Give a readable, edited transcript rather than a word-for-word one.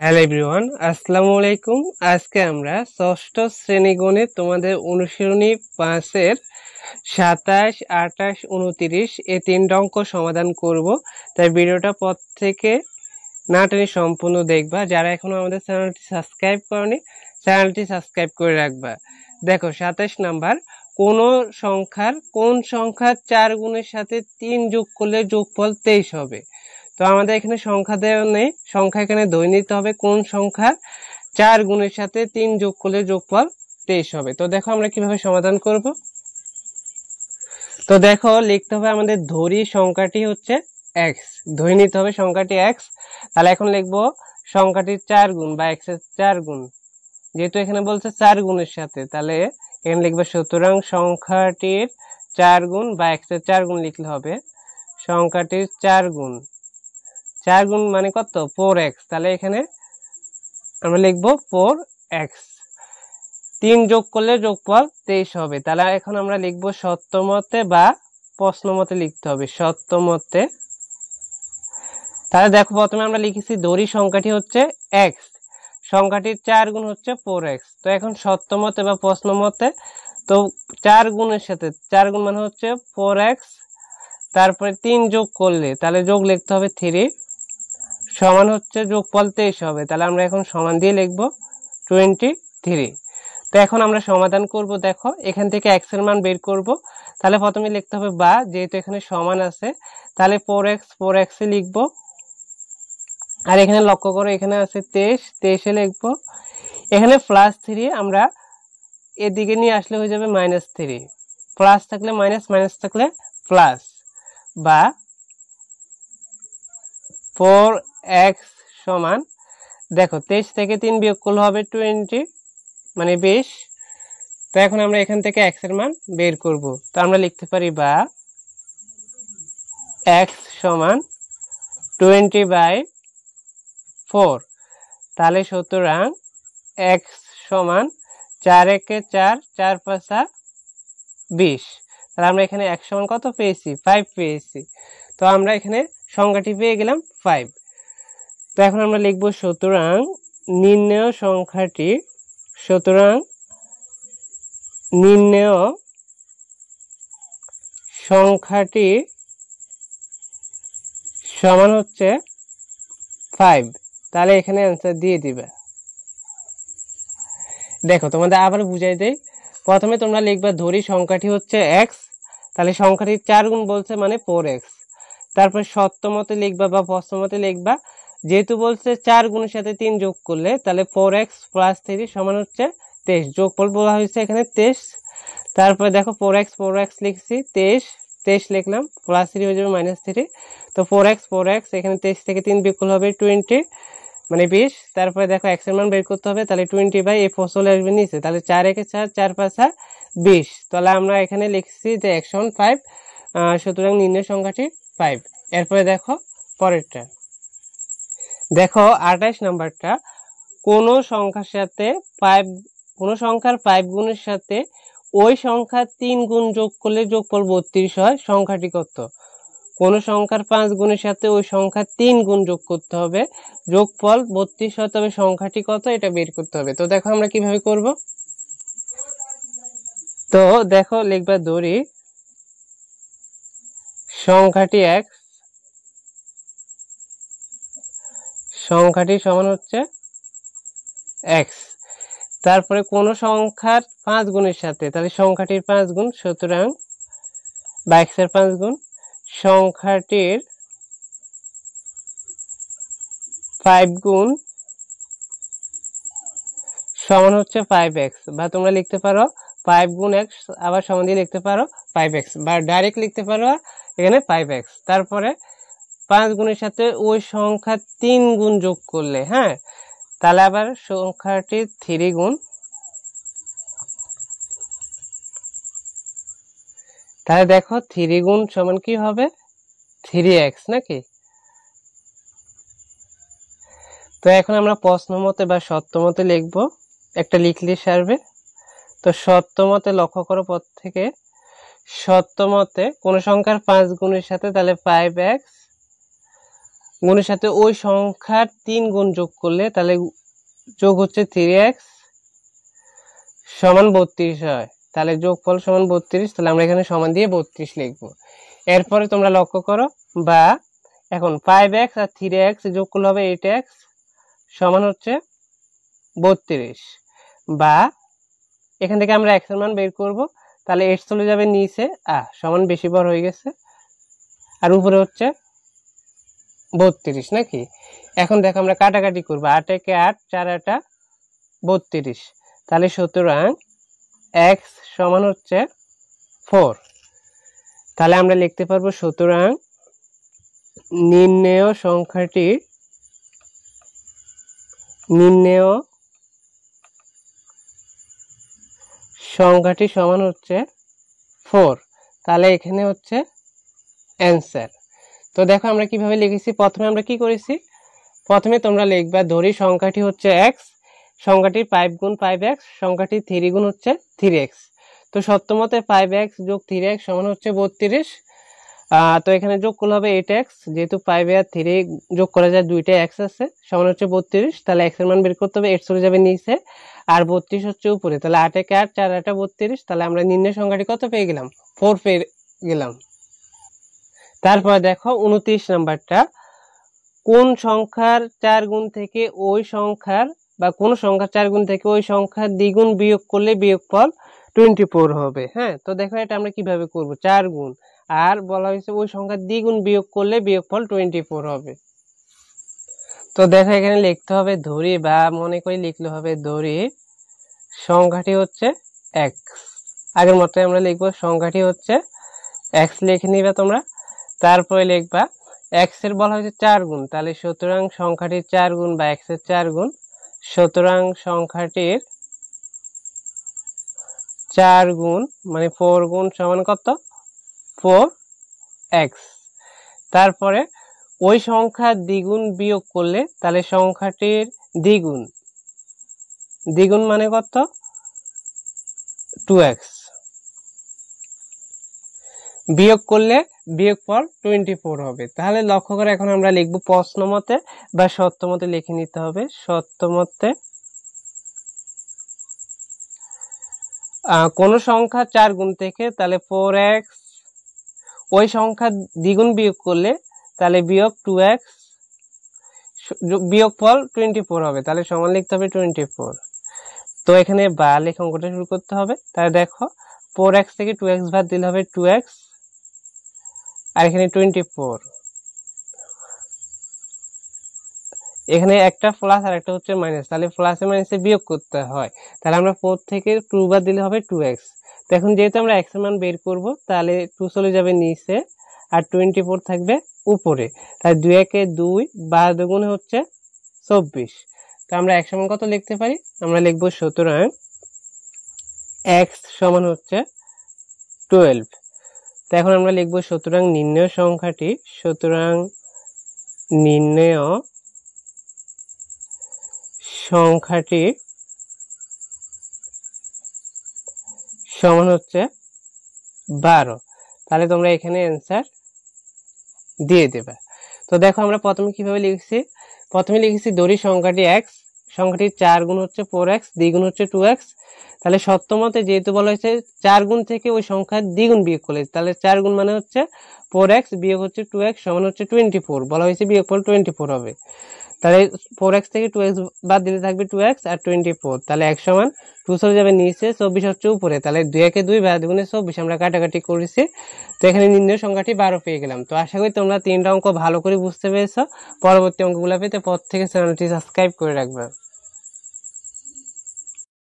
Hello everyone, আসসালামু আলাইকুম। আজকে আমরা ষষ্ঠ শ্রেণী গণিত তোমাদের অনুশীলনী 5-এর 27, 28, 29 এই 3টা অঙ্ক সমাধান করব। তাই ভিডিওটা পর থেকে না টেনে সম্পূর্ণ দেখবা। যারা এখনো আমাদের চ্যানেলটি সাবস্ক্রাইব করনি, চ্যানেলটি সাবস্ক্রাইব করে রাখবা। দেখো 27 নাম্বার, কোন সংখ্যার 4 গুণের সাথে 3 যোগ করলে যোগফল 23 হবে। তো আমাদের এখানে সংখ্যা দেওয়া নেই, সংখ্যা এখানে ধরে নিতে হবে কোন সংখ্যার 4 গুণের সাথে 3 যোগ করলে যোগফল 23 হবে। তো দেখো আমরা কিভাবে সমাধান করব। তো দেখো লিখতে হবে আমাদের ধরি সংখ্যাটি হচ্ছে x, ধরে নিতে হবে সংখ্যাটি x। তাহলে এখন লিখবো সংখ্যাটির 4 গুণ বা x এর 4 গুণ, যেহেতু এখানে বলছে 4 গুণের সাথে, তাহলে এখানে লিখবো সুতরাং সংখ্যাটির 4 গুণ বা x এর 4 গুণ লিখলে হবে সংখ্যাটির 4 গুণ। 4 গুণ মানে কত? 4x। তাহলে এখানে আমরা লিখবো 4x। 3 যোগ করলে যোগফল 23 হবে। তাহলে এখন আমরা লিখবো সত্যমতে বা প্রশ্নমতে লিখতে হবে, সত্যমতে। তাহলে দেখো প্রথমে আমরা লিখেছি ধরি সংখ্যাটি হচ্ছে x, সংখ্যাটির 4 গুণ হচ্ছে 4x। তো এখন সত্যমতে বা প্রশ্নমতে, তো 4 গুণের সাথে 4 গুণ মানে হচ্ছে 4x, তারপরে 3 যোগ করলে তাহলে যোগ লিখতে হবে 3, সমান হচ্ছে যোগফল 23 হবে। তাহলে আমরা এখন সমান দিয়ে লিখবো 23। তো এখন আমরা সমাধান করব। দেখো এখান থেকে x এর মান বের করব। তাহলে প্রথমে লিখতে হবে বা, যেহেতু এখানে সমান আছে তাহলে 4x এ লিখবো। আর এখানে লক্ষ্য করো এখানে আছে 23 এ লিখবো। এখানে +3 আমরা এদিকে নিয়ে আসলে হয়ে যাবে -3, প্লাস থাকলে মাইনাস, মাইনাস থাকলে প্লাস, বা 4x সমান, দেখো 23 থেকে 3 বিয়োগ করলে হবে 20 মানে 20। তো এখন আমরা এখান থেকে x এর মান বের করব। তো আমরা লিখতে পারি বা x সমান 20/4। তাহলে সুতরাং x সমান 4 একে 4, 4 5 20। তাহলে আমরা এখানে x সমান কত পেয়েছি? 5 পেয়েছি। তো আমরা এখানে সংখ্যাটি পেয়ে গেলাম 5। তো এখন আমরা লিখব সুতরাং নির্ণেয় সংখ্যাটি, সুতরাং নির্ণেয় সংখ্যাটি সমান হচ্ছে 5। তাহলে এখানে অ্যান্সার দিয়ে দিবে। দেখো তোমাদের আবার বুঝাই দেই। প্রথমে তোমরা লিখবা ধরি সংখ্যাটি হচ্ছে x, তাহলে সংখ্যাটির 4 গুণ বলছে মানে 4x। তারপর সত্যমতে লিখবা বা প্রশ্নমতে লিখবা, যেহেতু বলছে 4 গুণের সাথে 3 যোগ করলে তাহলে 4x + 3 সমান হচ্ছে 23। যোগফল বলা হয়েছে এখানে 23। তারপরে দেখো 4x লিখছি, 23 লিখলাম, +3 হয়ে যাবে -3। তো 4x এখানে 23 থেকে 3 বিয়োগ করলে হবে 20 মানে 20। তারপরে দেখো x এর মান বের করতে হবে, তাহলে 20/4 চলে আসবে নিচে, তাহলে 4 একে 4, 4 5 20। তাহলে আমরা এখানে লিখছি যে x সমান 5, সুতরাং নির্ণয় সংখ্যাটি 5। এরপরে দেখো পরেরটা, দেখো 28 নাম্বারটা, কোন সংখ্যার সাথে 5, কোন সংখ্যার 5 গুণের সাথে ওই সংখ্যার 3 গুণ যোগ করলে যোগফল 32 হয়, সংখ্যাটি কত? কোন সংখ্যার 5 গুণের সাথে ওই সংখ্যার 3 গুণ যোগ করতে হবে, যোগফল 32 হতে হবে, সংখ্যাটি কত এটা বের করতে হবে। তো দেখো আমরা কিভাবে করব। তো দেখো লিখবা ধরি সংখ্যাটি x, সংখ্যাটি সমান হচ্ছে x। তারপরে কোন সংখ্যার 5 গুণের সাথে, তাহলে সংখ্যাটির 5 গুণ, সুতরাং বা x এর 5 গুণ, সংখ্যাটির 5 গুণ সমান হচ্ছে 5x। বা তোমরা লিখতে পারো 5 গুণ x, আবার সমান দিয়ে লিখতে পারো 5x, বা ডাইরেক্ট লিখতে পারো এখানে 5x। তারপরে 5 গুণের সাথে ওই সংখ্যা 3 গুণ যোগ করলে, হ্যাঁ, তাহলে আবার সংখ্যাটি 3 গুণ, তাহলে দেখো 3 গুণ সমান কি হবে? 3x নাকি? তো এখন আমরা প্রশ্নমতে বা সত্যমতে লিখবো, একটা লিখলে সারবে। তো সত্যমতে লক্ষ্য করো পদ থেকে, সত্যমতে কোন সংখ্যার 5 গুণের সাথে, তাহলে 5x গুণের সাথে ওই সংখ্যার 3 গুণ যোগ করলে তাহলে যোগ হচ্ছে 3x সমান 32 হয়। তাহলে যোগফল সমান 32, তাহলে আমরা এখানে সমান দিয়ে 32 লিখবো। এরপরে তোমরা লক্ষ্য করো, বা এখন 5x আর 3x যোগ করলে হবে 8x সমান হচ্ছে 32, বা এখান থেকে আমরা x এর মান বের করব, তাহলে x চলে যাবে নিচে, সমান বেশি বড় হয়ে গেছে, আর উপরে হচ্ছে 32 নাকি। এখন দেখো আমরা কাটাকাটি করবো, 8 একে 8, 4 8 32, তাহলে সুতরাং x সমান হচ্ছে 4। তাহলে আমরা লিখতে পারবো সুতরাং নির্ণেয় সংখ্যাটি সমান হচ্ছে 4। তাহলে এখানে হচ্ছে অ্যান্সার। তো দেখো আমরা কিভাবে লিখেছি। প্রথমে আমরা কি করেছি, প্রথমে তোমরা লিখবা ধরি সংখ্যাটি হচ্ছে x, সংখ্যাটির 5 গুণ 5x, সংখ্যাটির 3 গুণ হচ্ছে 3x। তো সত্যমতে 5x যোগ 3x সমান হচ্ছে 32। তো এখানে যোগ করলে হবে 8x, যেহেতু 5 আর 3 যোগ করা যায়, দুইটা x আছে, সমান হচ্ছে 32। তাহলে x এর মান বের করতে হবে, 8 চলে যাবে নিচে, আর 32 হচ্ছে উপরে। তাহলে 8 একে 8, 4 8 32, তাহলে আমরা নির্ণয় সংখ্যাটি কত পেয়ে গেলাম, 4 পেয়ে গেলাম। তারপর দেখো 29 নাম্বারটা, কোন সংখ্যার 4 গুণ থেকে ওই সংখ্যার, বা কোন সংখ্যার 4 গুণ থেকে ওই সংখ্যার দ্বিগুণ বিয়োগ করলে বিয়োগফল 24 হবে। হ্যাঁ, তো দেখো এটা আমরা কিভাবে করব, 4 গুণ আর বলা হয়েছে ওই সংখ্যার দ্বিগুণ বিয়োগ করলে বিয়োগফল 24 হবে। তো দেখো এখানে লিখতে হবে ধরি, বা মনে করে লিখলে হবে ধরি সংখ্যাটি হচ্ছে x। আগের মতো আমরা লিখবো সংখ্যাটি হচ্ছে x, লিখে নিবা তোমরা। তারপরে লিখবা x এর বলা হয়েছে 4 গুণ, তাহলে সুতরাং সংখ্যাটির 4 গুণ বা x এর 4 গুণ, সুতরাং সংখ্যাটির 4 গুণ মানে 4 গুণ সমান কত, 4x। তারপরে ওই সংখ্যার দ্বিগুণ বিয়োগ করলে, তাহলে সংখ্যাটির দ্বিগুণ, দ্বিগুণ মানে কত, 2x, বিয়োগ করলে বিয়োগফল 24 হবে। তাহলে লক্ষ্য করে এখন আমরা লিখব প্রশ্ন মতে বা সত্য মতে লিখে নিতে হবে। সত্য মতে কোন সংখ্যা 4 গুণ থেকে, তাহলে 4x, ওই সংখ্যা দ্বিগুণ বিয়োগ করলে তাহলে বিয়োগ 2x, বিয়োগফল 24 হবে। তাহলে সমান লিখতে হবে 24। তো এখানে বা লেখা অঙ্কটা শুরু করতে হবে। তাহলে দেখো 4x থেকে 2x বাদ দিলে হবে 2x, আর এখানে 24, এখানে একটা প্লাস আর একটা হচ্ছে মাইনাস, তাহলে প্লাসে মাইনাসে বিয়োগ করতে হয়। তাহলে আমরা 4 থেকে 2 বাদ দিলে হবে 2x। তো এখন যেহেতু আমরা x এর মান বের করব, তাহলে 2 চলে যাবে নিচে আর 24 থাকবে উপরে। তাহলে 2 একে 2, 12 গুণে হচ্ছে 24। তো আমরা x সমান কত লিখতে পারি, আমরা লিখব সুতরাং x সমান হচ্ছে 12। তো এখন আমরা লিখব সুতরাং নির্ণেয় সংখ্যাটি, সুতরাং নির্ণেয় সংখ্যাটি সমান হচ্ছে 12। তাহলে তোমরা এখানে অ্যান্সার দিয়ে দেবে। তো দেখো আমরা প্রথমে কিভাবে লিখছি, প্রথমে লিখেছি ধরি সংখ্যাটি x, সংখ্যাটির 4 গুণ হচ্ছে 4x, দ্বিগুণ হচ্ছে 2x। তাহলে সত্যমতে যেহেতু বলা হয়েছে 4 গুণ থেকে ওই সংখ্যার দ্বিগুণ বিয়োগ করলে, তাহলে 4 গুণ মানে হচ্ছে 4x বিয়োগ হচ্ছে 2x সমান হচ্ছে 24, বলা হয়েছে বিয়োগফল 24 হবে। তাহলে 4x থেকে 2x বাদ দিলে থাকবে 2x আর 24, তাহলে x সমান 2 চলে যাবে নিচে, 24 হচ্ছে উপরে। তাহলে 2 একে 2, 12 গুণে 24, আমরা কাটাকাটি করেছি। তো এখানে নির্ণয় সংখ্যাটি 12 পেয়ে গেলাম। তো আশা করি তোমরা 3টা অঙ্ক ভালো করে বুঝতে পেরেছো। পরবর্তী অঙ্কগুলো পেতে পর থেকে চ্যানেলটি সাবস্ক্রাইব করে রাখবে।